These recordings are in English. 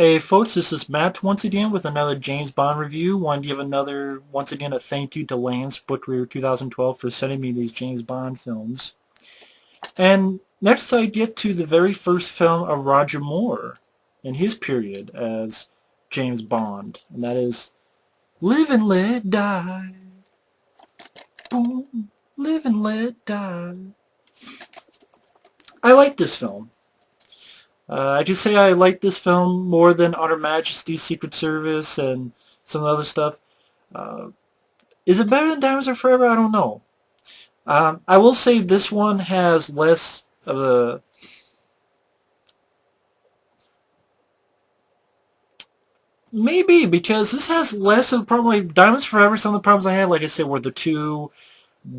Hey folks, this is Matt once again with another James Bond review. Want to give once again, a thank you to Lance Booker 2012 for sending me these James Bond films. And next I get to the very first film of Roger Moore in his period as James Bond, and that is Live and Let Die. Boom, Live and Let Die. I like this film. I just say I like this film more than Honor Majesty's Secret Service and some other stuff. Uh, is it better than Diamonds Are Forever? I don't know. I will say this one has less of a... Maybe, because this has less of probably... Diamonds Forever, some of the problems I had, like I said, were the two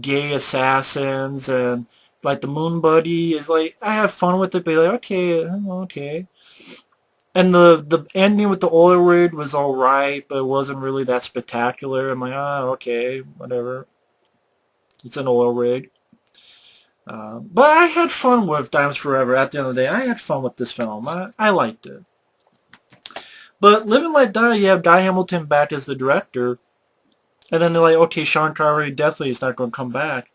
gay assassins, and like the Moon Buddy is like, I have fun with it, but like, okay, okay. And the ending with the oil rig was alright, but it wasn't really that spectacular. I'm like, okay, whatever. It's an oil rig. But I had fun with Diamonds Forever. At the end of the day, I had fun with this film. I liked it. But Live and Let Die, you have Guy Hamilton back as the director. And then they're like, okay, Sean Connery definitely is not going to come back.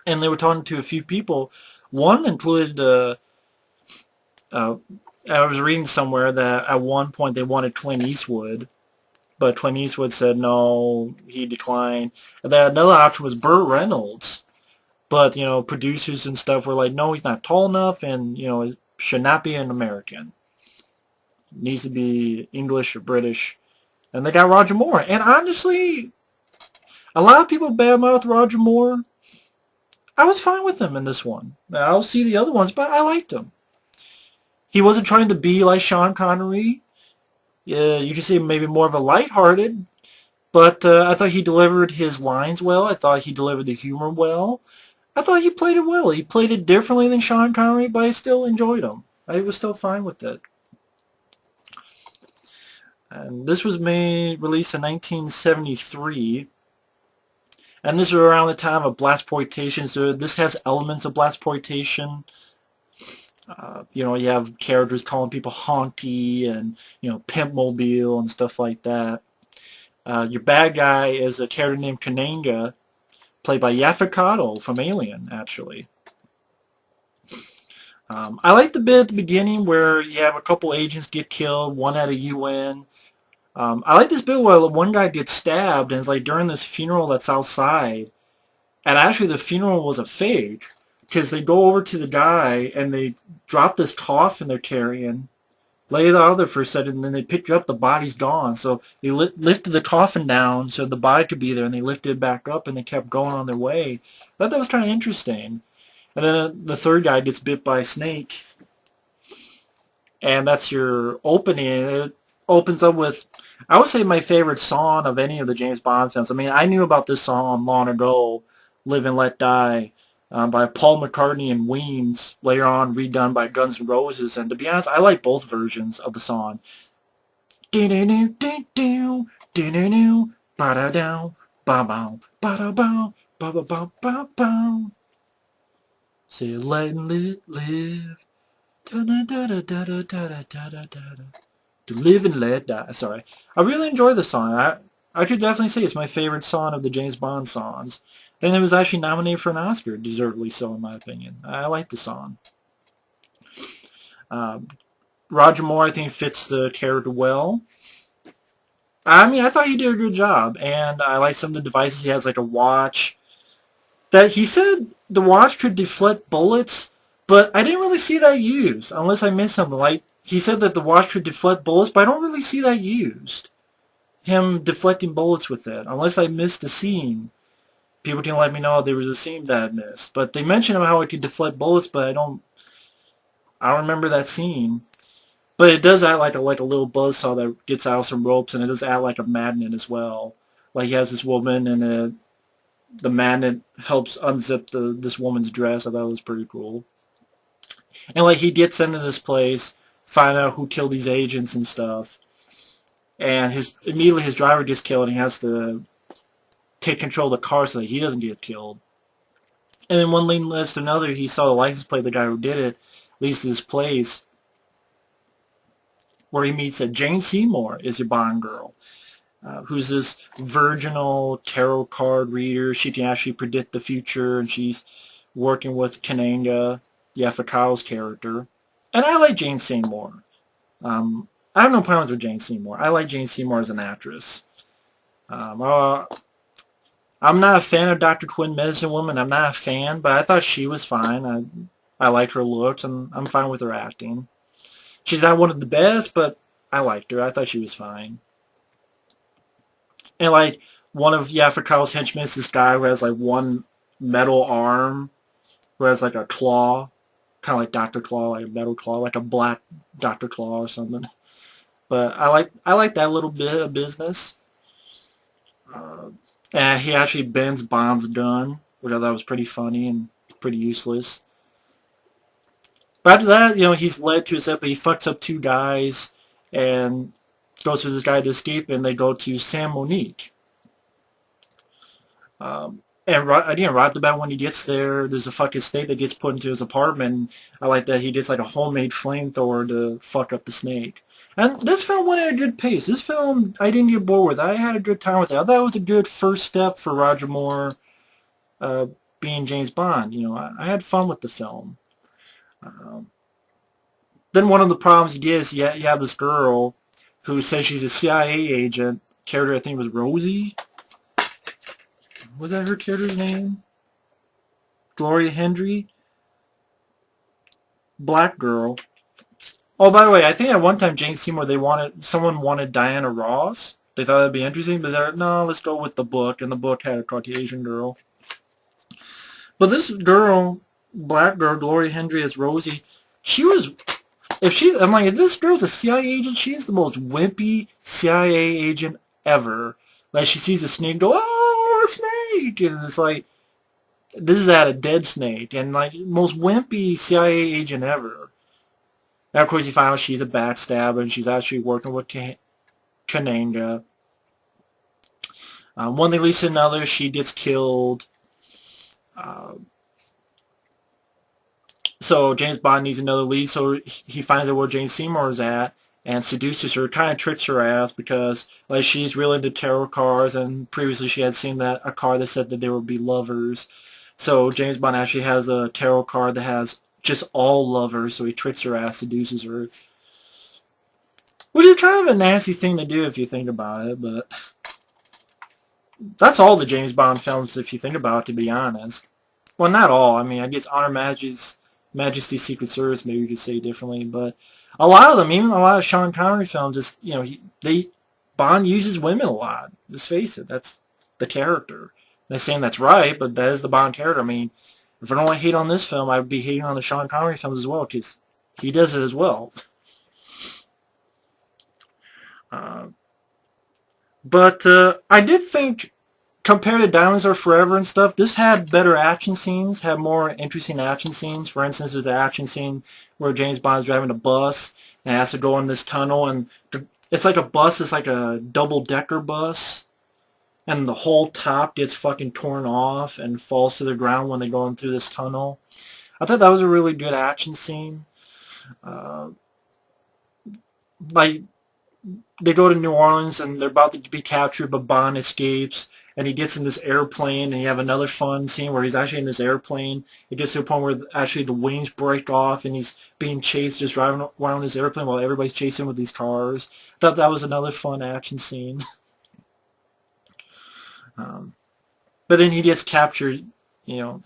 And they were talking to a few people. One included... I was reading somewhere that at one point they wanted Clint Eastwood, but Clint Eastwood said no, he declined. And then another option was Burt Reynolds, but producers and stuff were like, no, he's not tall enough, and it should not be an American. It needs to be English or British. And they got Roger Moore. And honestly, a lot of people badmouth Roger Moore. I was fine with him in this one. I'll see the other ones, but I liked him. He wasn't trying to be like Sean Connery. You could say maybe more of a lighthearted, but I thought he delivered his lines well. I thought he delivered the humor well. I thought he played it well. He played it differently than Sean Connery, but I still enjoyed him. I was still fine with it. And this was released in 1973. And this was around the time of blaxploitation, so this has elements of blaxploitation. You have characters calling people honky and, pimp mobile and stuff like that. Your bad guy is a character named Kananga, played by Yaphet Kotto from Alien, actually. I like the bit at the beginning where you have a couple agents get killed, one at a UN. I like this bit where one guy gets stabbed, and it's like during this funeral that's outside. And actually the funeral was a fake, because they go over to the guy and they drop this coffin they're carrying, lay it out there for a second, and then they pick it up, the body's gone. So they lifted the coffin down so the body could be there, and they lifted it back up, and they kept going on their way. I thought that was kind of interesting. And then the third guy gets bit by a snake, and that's your opening. It opens up with, I would say, my favorite song of any of the James Bond films. I mean, I knew about this song long ago, Live and Let Die, by Paul McCartney and Wings, later on redone by Guns N' Roses. And to be honest, I like both versions of the song. Say let and live. To live and let die. Sorry. I really enjoy the song. I could definitely say it's my favorite song of the James Bond songs. And it was actually nominated for an Oscar, deservedly so in my opinion. I like the song. Roger Moore, I think, fits the character well. I mean, I thought he did a good job, and I like some of the devices. He has like a watch that he said the watch could deflect bullets, but I didn't really see that used, unless I missed something. Like, he said that the watch could deflect bullets, but I don't really see that used. Him deflecting bullets with it, unless I missed the scene. People can let me know there was a scene that I missed. But they mentioned how it could deflect bullets, but I don't remember that scene. But it does act like a little buzzsaw that gets out some ropes, and it does act like a magnet as well. Like, he has this woman, and the magnet helps unzip this woman's dress. I thought it was pretty cool. And like, he gets into this place, find out who killed these agents and stuff, and immediately his driver gets killed, and he has to take control of the car so that he doesn't get killed. And then one thing leads to another. He saw the license plate of the guy who did it, leads to this place where he meets Jane Seymour is a Bond girl, who's this virginal tarot card reader. She can actually predict the future, and she's working with Kananga, Yafakao's character. And I like Jane Seymour. I have no problems with Jane Seymour. I like Jane Seymour as an actress. I'm not a fan of Dr. Quinn Medicine Woman. I'm not a fan, but I thought she was fine. I liked her looks, and I'm fine with her acting. She's not one of the best, but I liked her. I thought she was fine. And like one of Yafakao's henchmen is this guy who has like one metal arm, who has like a claw, kind of like Dr. Claw, like a metal claw, like a black Dr. Claw or something. But I like that little bit of business. And he actually bends Bond's gun, which I thought was pretty funny and pretty useless. But after that, he's led to a step, he fucks up two guys and goes for this guy to escape, and they go to San Monique. And again, right at the bat when he gets there, there's a fucking snake that gets put into his apartment. I like that he gets like a homemade flamethrower to fuck up the snake. And this film went at a good pace. This film, I didn't get bored with. I had a good time with it. I thought it was a good first step for Roger Moore being James Bond. I had fun with the film. Then one of the problems you get is you have this girl who says she's a CIA agent. Character, I think, was Rosie. Was that her character's name? Gloria Hendry? Black girl. Oh, by the way, I think at one time Jane Seymour, someone wanted Diana Ross. They thought that'd be interesting, but they're no, let's go with the book, and the book had a Caucasian girl. But this girl, black girl, Gloria Hendry as Rosie, I'm like, if this girl's a CIA agent, she's the most wimpy CIA agent ever. Like, she sees a snake, go, oh, a snake! And it's like, this is at a dead snake, and like, most wimpy CIA agent ever. Now, of course, you find out she's a backstabber, and she's actually working with Kananga. One thing leads to another, she gets killed. So James Bond needs another lead, so he finds out where Jane Seymour is at and seduces her, kind of tricks her ass because like she's really into tarot cards, and previously she had seen a card that said that they would be lovers. So James Bond actually has a tarot card that has just all lovers, so he tricks her ass, seduces her. Which is kind of a nasty thing to do if you think about it, but that's all the James Bond films if you think about it, to be honest. Well, not all. I mean, I guess Honor Majesty's Secret Service, maybe you could say differently, but a lot of them, even a lot of Sean Connery films, just, Bond uses women a lot. Let's face it, that's the character. I'm not saying that's right, but that is the Bond character. I mean, if I don't want to hate on this film, I would be hating on the Sean Connery films as well, because he does it as well. But I did think, compared to Diamonds Are Forever and stuff, this had better action scenes, had more interesting action scenes. For instance, there's an action scene where James Bond's driving a bus and has to go in this tunnel, and it's like a bus, it's like a double-decker bus, and the whole top gets fucking torn off and falls to the ground when they're going through this tunnel. I thought that was a really good action scene. Like, they go to New Orleans and they're about to be captured, but Bond escapes, and he gets in this airplane, and you have another fun scene where he's actually in this airplane. It gets to a point where actually the wings break off, and he's being chased, just driving around this airplane while everybody's chasing with these cars. I thought that was another fun action scene. But then he gets captured, James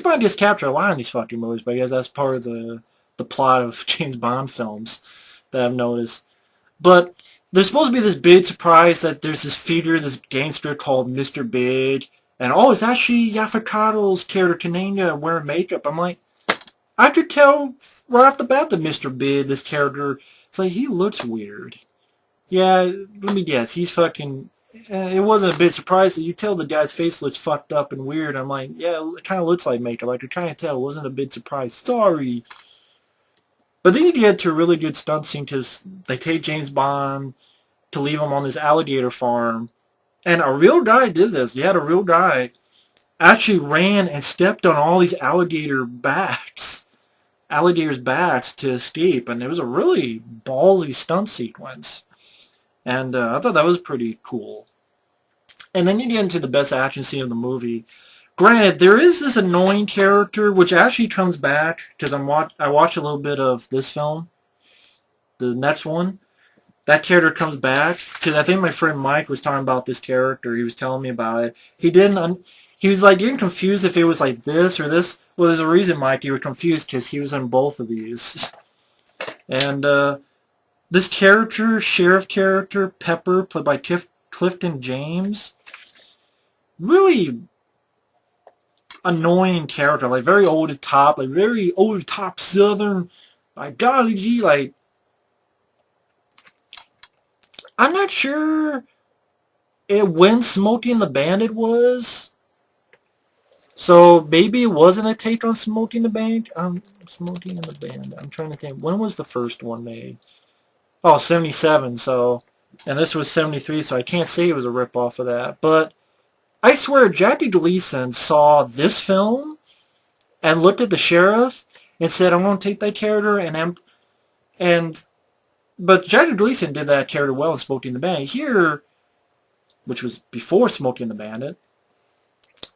Bond gets captured a lot in these fucking movies, but I guess that's part of the plot of James Bond films that I've noticed. But there's supposed to be this big surprise that there's this figure, this gangster called Mr. Big, and oh, it's actually Yafakato's character, Kananga, wearing makeup. I'm like, I could tell right off the bat that Mr. Big, this character, it's like, he looks weird. Yeah, let me guess, he's fucking... it wasn't a big surprise that you tell the guy's face looks fucked up and weird. I'm like, yeah, it kind of looks like makeup. I could kind of tell. It wasn't a big surprise. Sorry. But then you get to a really good stunt scene because they take James Bond to leave him on this alligator farm. And a real guy did this. You had a real guy actually ran and stepped on all these alligator backs alligator's backs to escape, and it was a really ballsy stunt sequence. And I thought that was pretty cool. And then you get into the best action scene of the movie. Granted, there is this annoying character, which actually comes back, because I watched a little bit of this film, the next one. That character comes back, because I think my friend Mike was talking about this character. He was telling me about it. He was like getting confused if it was like this or this. Well, there's a reason, Mike, you were confused, because he was in both of these. And this character, sheriff character, Pepper, played by Clifton James, really annoying character, like very over the top, like very over the top Southern, like golly gee, like I'm not sure when Smokey and the Bandit was. So maybe it wasn't a take on Smokey and the Bandit. Smokey and the Bandit. I'm trying to think. When was the first one made? Oh, 77. So, and this was 73. So I can't say it was a ripoff of that. But I swear, Jackie Gleason saw this film and looked at the sheriff and said, "I'm going to take that character," but Jackie Gleason did that character well in Smokey and the Bandit. Here, which was before Smokey and the Bandit,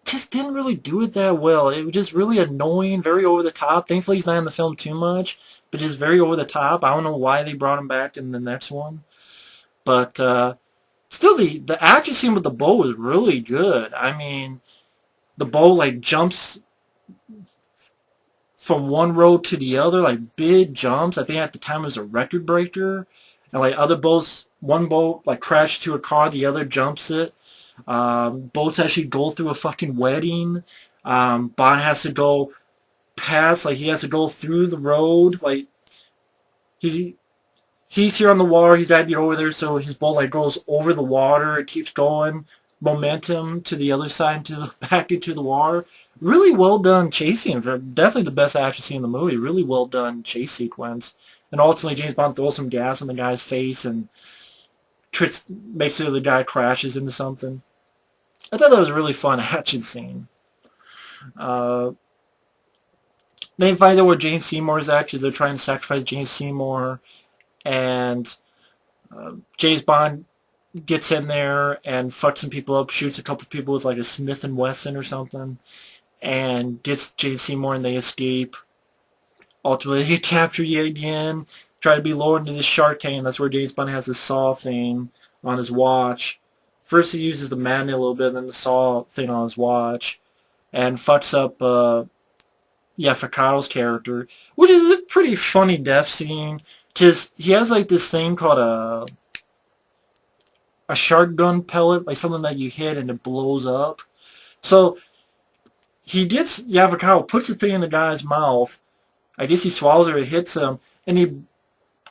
just didn't really do it that well. It was just really annoying, very over the top. Thankfully, he's not in the film too much, but just very over the top. I don't know why they brought him back in the next one, but still, the action scene with the bow was really good. I mean, the bow like jumps from one road to the other, like big jumps. I think at the time it was a record breaker, and like other boats, one boat like crashed to a car, the other jumps it. Boats actually go through a fucking wedding. Bond has to go past, like he has to go through the road, like he's here on the water, he's got to get over there, so his boat like goes over the water, it keeps going, momentum to the other side, back into the water. Really well done chase scene. Definitely the best action scene in the movie. Really well done chase sequence. And ultimately, James Bond throws some gas in the guy's face and makes sure the guy crashes into something. I thought that was a really fun action scene. Then he finds out where Jane Seymour is at, because they're trying to sacrifice Jane Seymour. And James Bond gets in there and fucks some people up, shoots a couple people with like a Smith & Wesson or something, and gets Jane Seymour, and they escape. Ultimately, they capture you again, try to be lowered into the shark tank. That's where James Bond has his saw thing on his watch. First he uses the magnet a little bit, then the saw thing on his watch, and fucks up Ficaro's character, which is a pretty funny death scene, because he has like this thing called a shark gun pellet, like something that you hit and it blows up. So Ficaro puts the thing in the guy's mouth. I guess he swallows it, it hits him, and he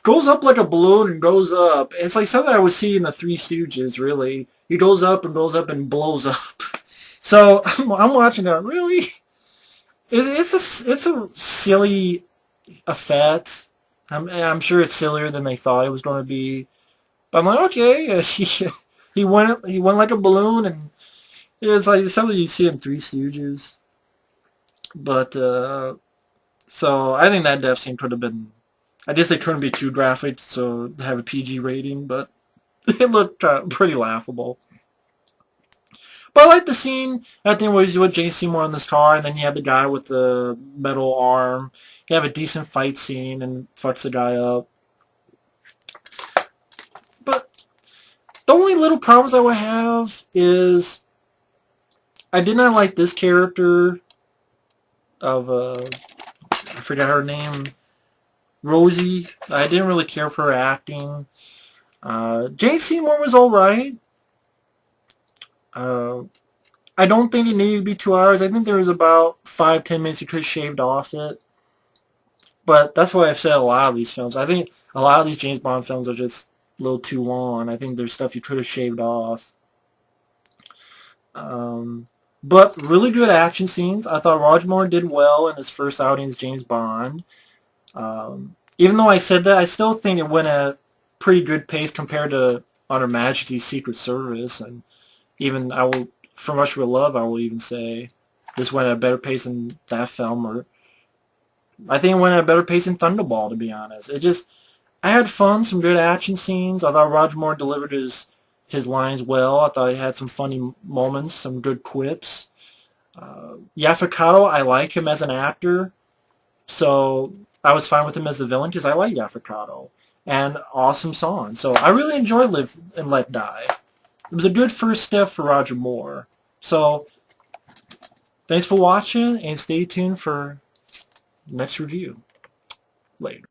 goes up like a balloon and goes up. It's like something I would see in the Three Stooges, really. He goes up and blows up. So I'm watching that. Really? It's a silly effect. I'm sure it's sillier than they thought it was going to be. But I'm like, okay. He went like a balloon, and it's like something you see in Three Stooges. But so I think that death scene could have been. I guess they couldn't be too graphic, so they have a PG rating, but it looked pretty laughable. But I like the scene at the end where he's with Jane Seymour in this car, and then you have the guy with the metal arm. You have a decent fight scene and fucks the guy up. But the only little problems I would have is I did not like this character of, I forgot her name, Rosie. I didn't really care for her acting. Jane Seymour was alright. I don't think it needed to be 2 hours. I think there was about 5-10 minutes you could have shaved off it. But that's why I've said a lot of these films. I think a lot of these James Bond films are just a little too long. I think there's stuff you could have shaved off. But really good action scenes. I thought Roger Moore did well in his first outing as James Bond. Even though I said that, I still think it went at a pretty good pace compared to On Her Majesty's Secret Service. And even From Russia with Love, I will even say this went at a better pace than that film. I think it went at a better pace than Thunderball, to be honest. I had fun, some good action scenes. I thought Roger Moore delivered his lines well. I thought he had some funny moments, some good quips. Yaphet, I like him as an actor, so I was fine with him as the villain because I like Yaphet. And awesome song. So I really enjoyed Live and Let Die. It was a good first step for Roger Moore. So thanks for watching, and stay tuned for next review later.